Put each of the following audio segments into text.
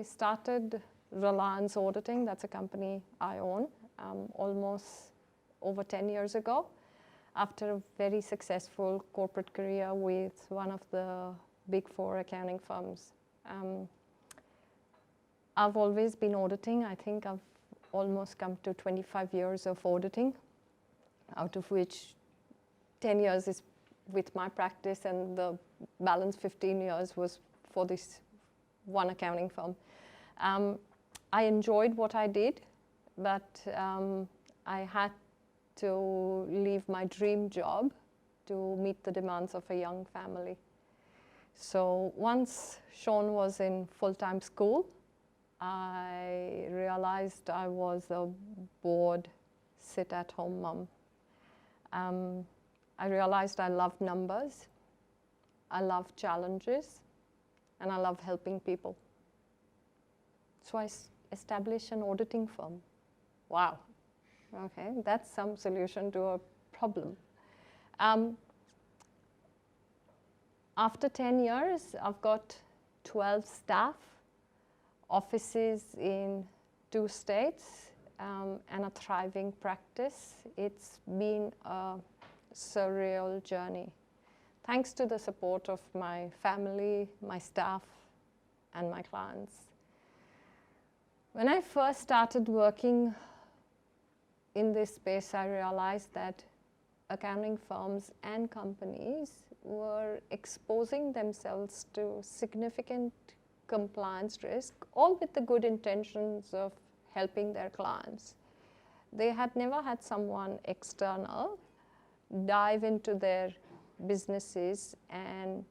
started Reliance Auditing. That's a company I own, almost over 10 years ago, after a very successful corporate career with one of the big 4 accounting firms. I've always been auditing. I think I've almost come to 25 years of auditing, out of which 10 years is with my practice, and the balance 15 years was for this one accounting firm. I enjoyed what I did, but I had to leave my dream job to meet the demands of a young family. So once Sean was in full-time school, I realized I was a bored, sit-at-home mom. I realized I love numbers, I love challenges, and I love helping people. So I established an auditing firm. Wow, okay, that's some solution to a problem. After 10 years, I've got 12 staff, offices in 2 states, and a thriving practice. It's been a surreal journey. Thanks to the support of my family, my staff, and my clients. When I first started working in this space, I realized that accounting firms and companies were exposing themselves to significant compliance risk, all with the good intentions of helping their clients. They had never had someone external dive into their businesses and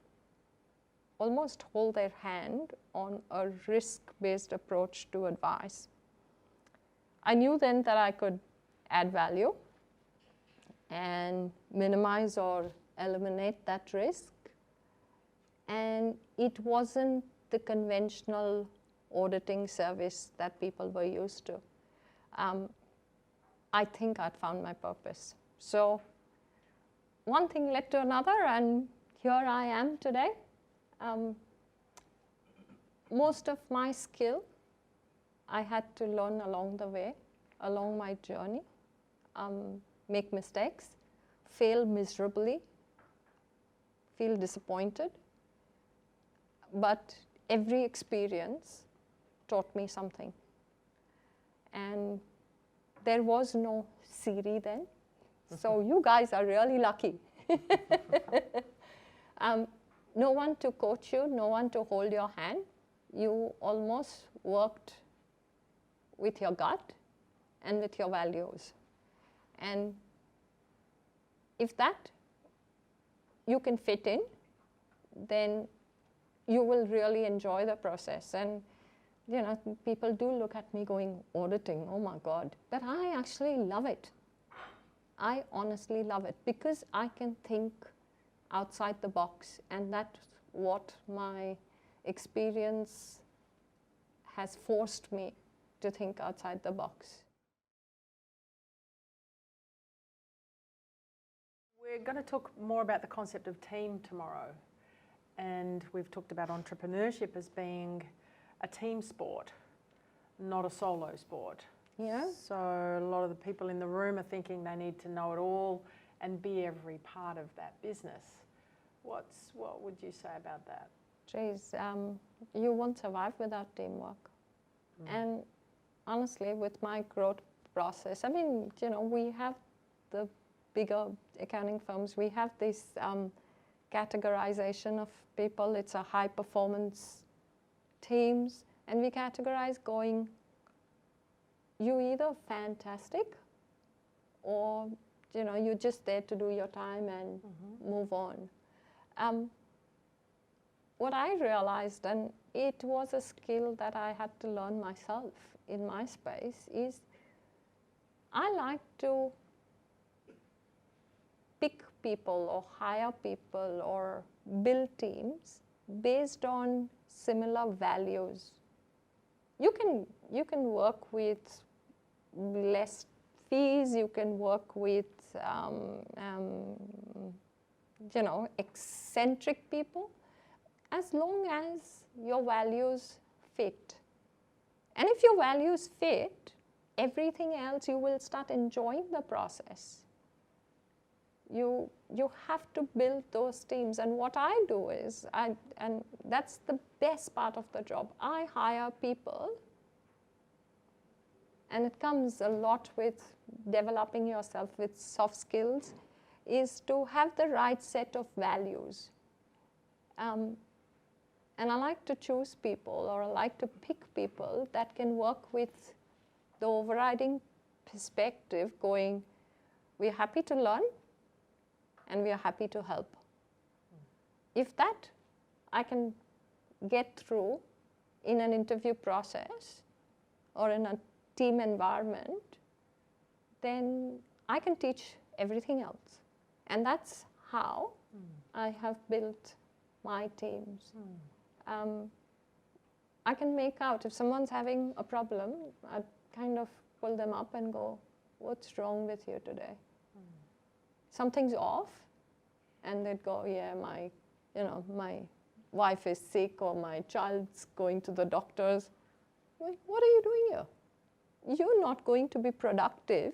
almost hold their hand on a risk-based approach to advice. I knew then that I could add value and minimize or eliminate that risk, and it wasn't the conventional auditing service that people were used to. I think I'd found my purpose. So one thing led to another, and here I am today. Most of my skill I had to learn along the way, along my journey, make mistakes, fail miserably, feel disappointed, but every experience taught me something. And there was no Siri then, so you guys are really lucky. No one to coach you, no one to hold your hand. You almost worked with your gut and with your values. And if that you can fit in, then you will really enjoy the process. And you know, people do look at me going, auditing, oh my God. But I actually love it. I honestly love it because I can think outside the box, and that's what my experience has forced me to think outside the box. We're going to talk more about the concept of team tomorrow, and we've talked about entrepreneurship as being a team sport, not a solo sport. Yeah. So a lot of the people in the room are thinking they need to know it all and be every part of that business. What would you say about that? Geez, you won't survive without teamwork. And honestly, with my growth process, I mean, you know, we have the bigger accounting firms, we have this categorization of people. It's a high performance teams, and we categorize going, you either fantastic or, you know, you're just there to do your time and move on. What I realized, and it was a skill that I had to learn myself in my space, is I like to pick people or hire people or build teams based on similar values. You can work with less fees, you can work with you know, eccentric people, as long as your values fit. And if your values fit, everything else, you will start enjoying the process. You have to build those teams. And what I do is, and that's the best part of the job, I hire people, and it comes a lot with developing yourself with soft skills, is to have the right set of values. And I like to choose people, or I like to pick people that can work with the overriding perspective going, we're happy to learn and we are happy to help. If that I can get through in an interview process or in a team environment, then I can teach everything else. And that's how I have built my teams. I can make out if someone's having a problem, I kind of pull them up and go, what's wrong with you today? Something's off, and they'd go, yeah, my wife is sick, or my child's going to the doctors. What are you doing here? You're not going to be productive.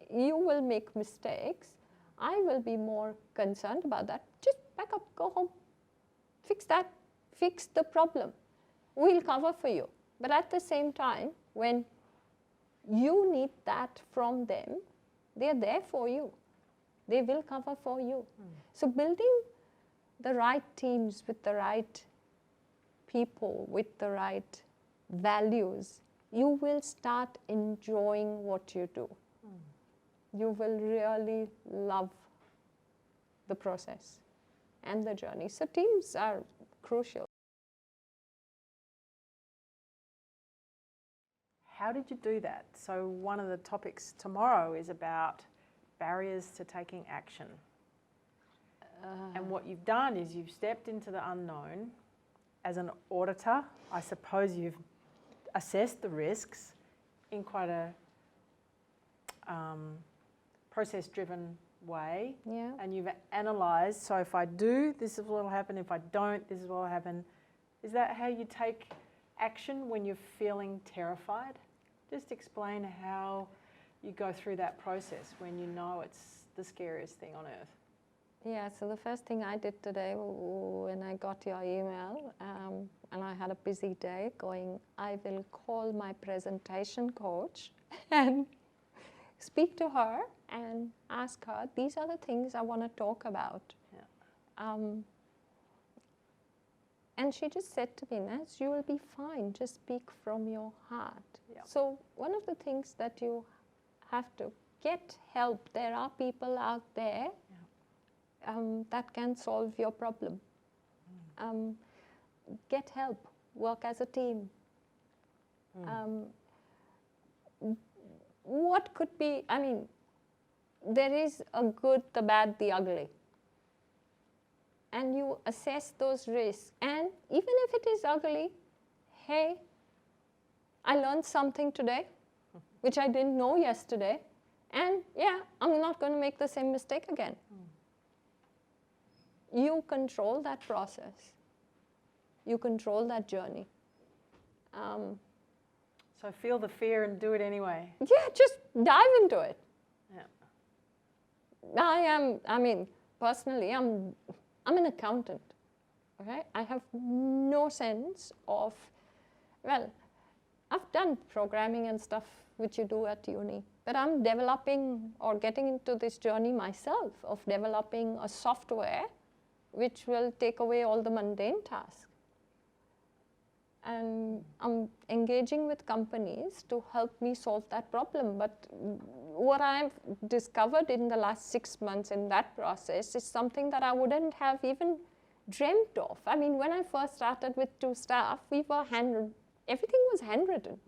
You will make mistakes. I will be more concerned about that. Just back up, go home, fix that, fix the problem. We'll cover for you. But at the same time, when you need that from them, they're there for you. They will cover for you. So building the right teams with the right people, with the right values, you will start enjoying what you do. You will really love the process and the journey. So teams are crucial. How did you do that? So one of the topics tomorrow is about barriers to taking action. And what you've done is you've stepped into the unknown. As an auditor, I suppose you've assessed the risks in quite a process-driven way. Yeah. And you've analysed, so if I do, this is what will happen. If I don't, this is what will happen. Is that how you take action when you're feeling terrified? Just explain how you go through that process when you know it's the scariest thing on earth. Yeah, so the first thing I did today when I got your email, and I had a busy day, going, I will call my presentation coach and speak to her and ask her, these are the things I want to talk about. Yeah. And she just said to me, Naz, you will be fine, just speak from your heart. Yeah. So one of the things that you have to get help. There are people out there that can solve your problem. Get help, work as a team. What could be, I mean, there is a good, the bad, the ugly. And you assess those risks. And even if it is ugly, hey, I learned something today, which I didn't know yesterday. And yeah, I'm not going to make the same mistake again. You control that process. You control that journey. So feel the fear and do it anyway. Yeah, just dive into it. Yeah. Personally, I'm an accountant. Okay? I have no sense of, well, I've done programming and stuff which you do at uni, but I'm developing or getting into this journey myself of developing a software which will take away all the mundane tasks. And I'm engaging with companies to help me solve that problem. But what I've discovered in the last 6 months in that process is something that I wouldn't have even dreamt of. I mean, when I first started with 2 staff, everything was handwritten.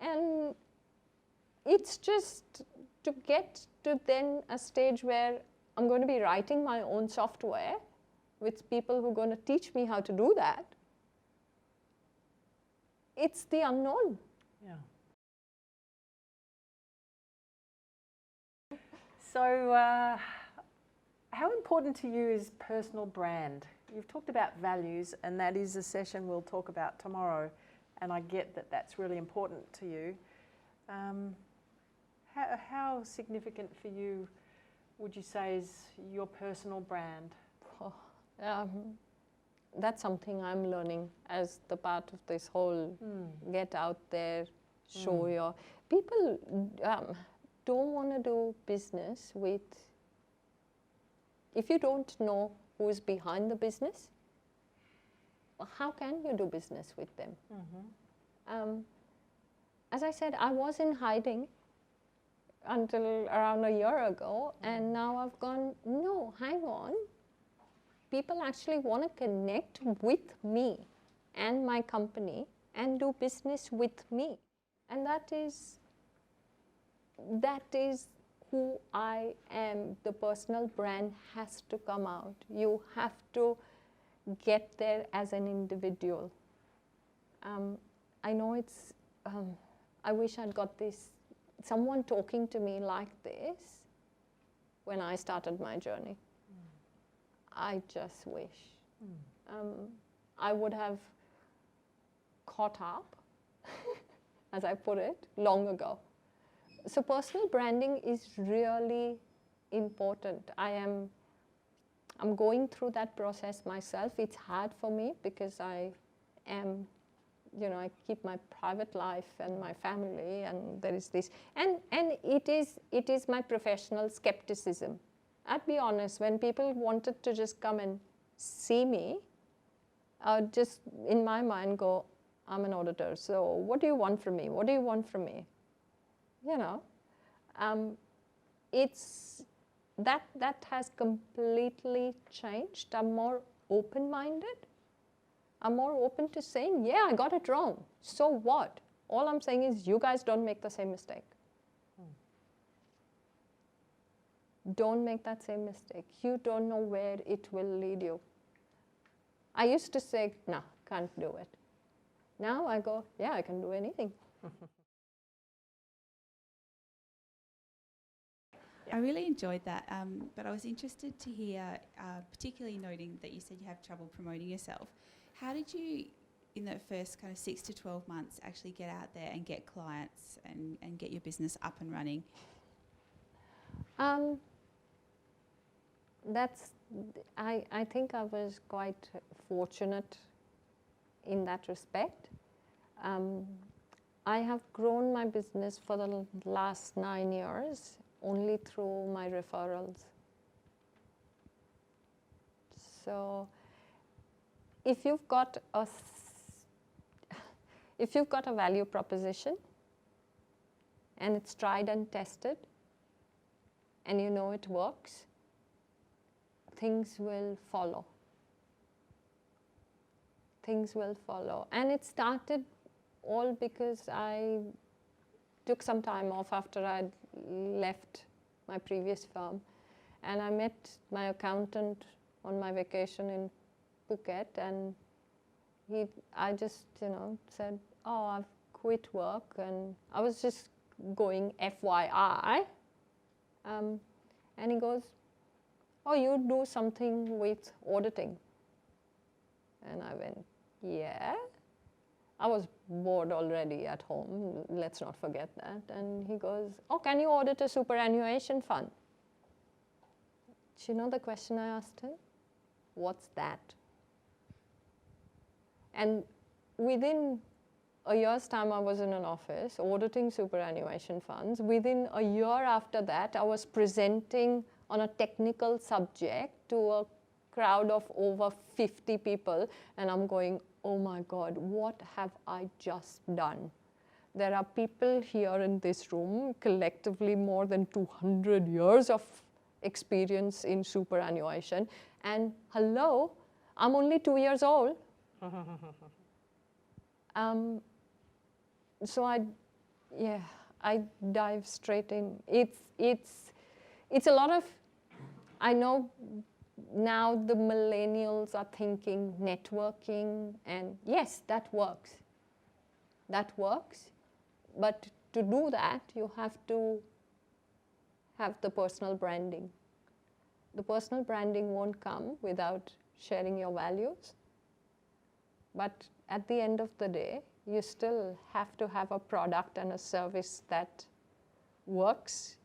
And it's just to get to then a stage where I'm going to be writing my own software with people who are going to teach me how to do that. It's the unknown. Yeah. So How important to you is personal brand? You've talked about values, and that is a session we'll talk about tomorrow, and I get that that's really important to you. How significant for you would you say is your personal brand? Oh, that's something I'm learning as the part of this whole get out there, show your... People don't want to do business with... If you don't know who is behind the business, how can you do business with them? As I said, I was in hiding until around a year ago, and now I've gone, no, hang on. People actually want to connect with me and my company and do business with me. And that is who I am. The personal brand has to come out. You have to get there as an individual. I know it's, I wish I'd got someone talking to me like this when I started my journey. I just wish. I would have caught up, as I put it, long ago. So personal branding is really important. I'm going through that process myself. It's hard for me because I am, I keep my private life and my family, and there is this, and it is my professional skepticism. I'd be honest, when people wanted to just come and see me, I would just in my mind go, I'm an auditor, so what do you want from me? What do you want from me? It's that has completely changed. I'm more open-minded. I'm more open to saying, yeah, I got it wrong. So what? All I'm saying is you guys don't make the same mistake. Don't make that same mistake. You don't know where it will lead you. I used to say, no, can't do it. Now I go, yeah, I can do anything. I really enjoyed that, but I was interested to hear, particularly noting that you said you have trouble promoting yourself. How did you, in the first kind of 6 to 12 months, actually get out there and get clients and get your business up and running? I think I was quite fortunate in that respect. I have grown my business for the last 9 years only through my referrals. So if you've got a value proposition and it's tried and tested and you know it works, things will follow. Things will follow. And it started all because I took some time off after I'd left my previous firm, and I met my accountant on my vacation in Phuket, and I just said, oh, I've quit work, and I was just going FYI, and he goes, oh, you do something with auditing. And I went, yeah. I was bored already at home, let's not forget that. And he goes, oh, can you audit a superannuation fund? Do you know the question I asked him? What's that? And within a year's time, I was in an office auditing superannuation funds. Within a year after that, I was presenting on a technical subject to a crowd of over 50 people, and I'm going, oh my God, what have I just done? There are people here in this room, collectively more than 200 years of experience in superannuation, and hello, I'm only 2 years old. So I dive straight in. It's a lot of, I know now the millennials are thinking networking, and yes, that works. That works, but to do that, you have to have the personal branding. the personal branding won't come without sharing your values. But at the end of the day, you still have to have a product and a service that works,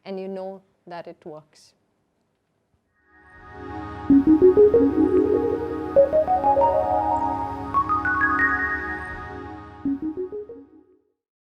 and you know that it works.